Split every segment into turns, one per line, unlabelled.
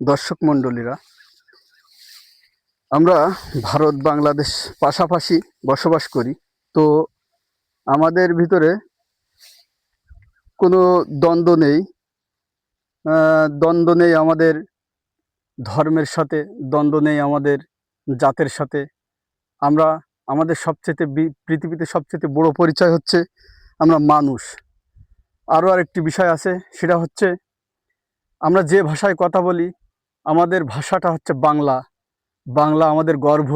দর্শক মণ্ডলীরা, আমরা ভারত বাংলাদেশ পাশাপাশি বসবাস করি। তো আমাদের ভিতরে কোনো দ্বন্দ্ব নেই আমাদের ধর্মের সাথে, দ্বন্দ্ব নেই আমাদের জাতের সাথে। আমরা আমাদের পৃথিবীতে সবচেয়ে বড় পরিচয় হচ্ছে আমরা মানুষ। আরও আরেকটি বিষয় আছে, সেটা হচ্ছে আমরা যে ভাষায় কথা বলি, আমাদের ভাষাটা হচ্ছে বাংলা। বাংলা আমাদের গর্ব।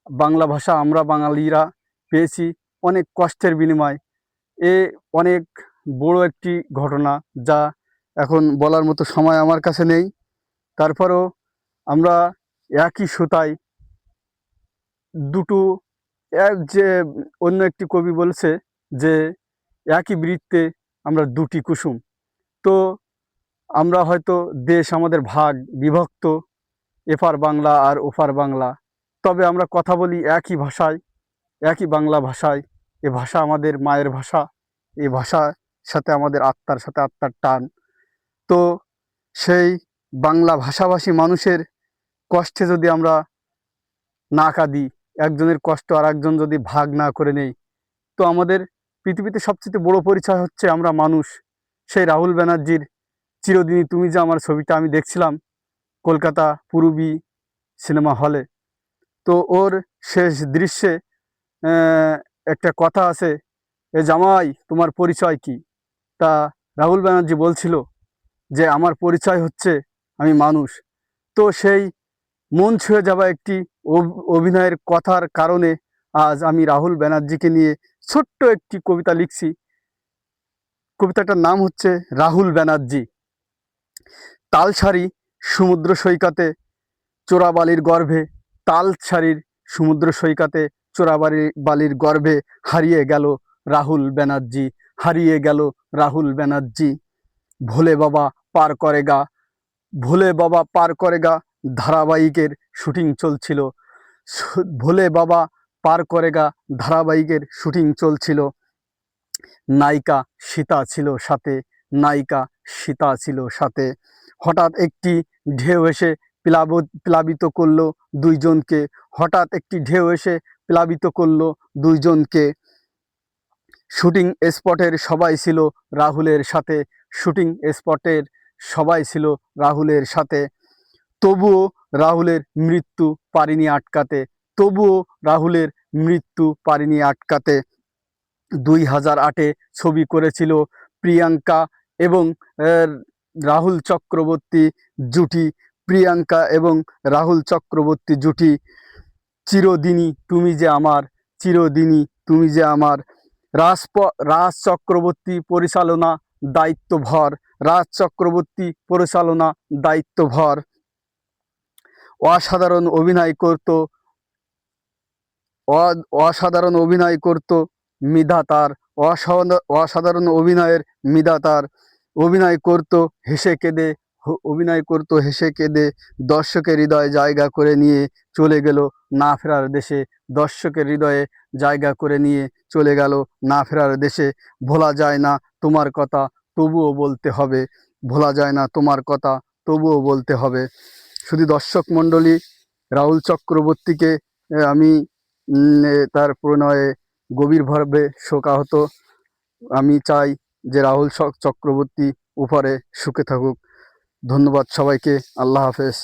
বাংলা ভাষা আমরা বাঙালিরা পেয়েছি অনেক কষ্টের বিনিময়। অনেক বড় একটি ঘটনা, যা এখন বলার মতো সময় আমার কাছে নেই। তারপরেও আমরা একই সুতায় দুটো, যে অন্য একটি কবি বলছে যে একই বৃত্তে আমরা দুটি কুসুম। তো আমরা হয়তো দেশ আমাদের বিভক্ত, এপার বাংলা আর ওপার বাংলা, তবে আমরা কথা বলি একই ভাষায়, একই বাংলা ভাষায়। এ ভাষা আমাদের মায়ের ভাষা। এই ভাষার সাথে আমাদের আত্মার টান। তো সেই বাংলা ভাষাভাষী মানুষের কষ্টে যদি আমরা না কাঁদি, একজনের কষ্ট আর একজন যদি ভাগ না করে নেই, তো আমাদের পৃথিবীতে সবচেয়ে বড় পরিচয় হচ্ছে আমরা মানুষ। সেই রাহুল ব্যানার্জির চিরদিনই তুমি যে আমার ছবিটা আমি দেখছিলাম কলকাতা পূরবী সিনেমা হলে। তো ওর শেষ দৃশ্যে একটা কথা আছে, এ জামাই তোমার পরিচয় কি? তা রাহুল ব্যানার্জি বলছিল যে আমার পরিচয় হচ্ছে আমি মানুষ। তো সেই মন ছুঁয়ে যাওয়া একটি অভিনয়ের কথার কারণে আজ আমি রাহুল ব্যানার্জিকে নিয়ে ছোট্ট একটি কবিতা লিখছি। কবিতাটার নাম হচ্ছে রাহুল ব্যানার্জি। তালসারি সমুদ্র সৈকতে চোরাবালির গর্ভে, তালসারির সমুদ্র সৈকতে বালির গর্ভে হারিয়ে গেল রাহুল ব্যানার্জি, হারিয়ে গেল রাহুল ব্যানার্জি। ভোলে বাবা পার করেগা, ভোলে বাবা পার করেগা ধারাবাহিকের শুটিং চলছিল। ভোলে বাবা পার করেগা ধারাবাহিকের শুটিং চলছিল। নায়িকা সীতা ছিল সাথে, নায়িকা সীতা ছিল সাথে। হঠাৎ একটি ঢেউ এসে প্লাবিত করলো দুইজনকে। হঠাৎ একটি ঢেউ এসে প্লাবিত করলো দুইজনকে। শুটিং স্পটের সবাই ছিল রাহুলের সাথে, শুটিং স্পটের সবাই ছিল রাহুলের সাথে। তবুও রাহুলের মৃত্যু পারেনি আটকাতে, তবুও রাহুলের মৃত্যু পারেনি আটকাতে। 2008-এ ছবি করেছিল প্রিয়াঙ্কা এবং রাহুল চক্রবর্তী জুটি। প্রিয়াঙ্কা এবং রাহুল চক্রবর্তী জুটি। চিরদিনই তুমি যে আমার, চিরদিনই তুমি যে আমার। রাজ চক্রবর্তী পরিচালনা দায়িত্বভার, রাজ চক্রবর্তী পরিচালনা দায়িত্বভার। অসাধারণ অভিনয় করত, অসাধারণ অভিনয় করত মৃধা তার, অসাধারণ অভিনয়ের মৃধা তার। অভিনয় করত হেসে কেঁদে, অভিনয় করত হেসে কেঁদে। দর্শকের হৃদয়ে জায়গা করে নিয়ে চলে গেল না ফেরার দেশে, দর্শকের হৃদয়ে জায়গা করে নিয়ে চলে গেল না ফেরার দেশে। ভোলা যায় না তোমার কথা, তবুও বলতে হবে, ভোলা যায় না তোমার কথা, তবুও বলতে হবে। শুধু দর্শক মণ্ডলী, রাহুল চক্রবর্তীকে আমি তার প্রণয়ে গভীরভাবে শোকাহত। আমি চাই যে রাহুল চক্রবর্তী উপরে সুখে থাকুক। ধন্যবাদ সবাইকে। আল্লাহ হাফেজ।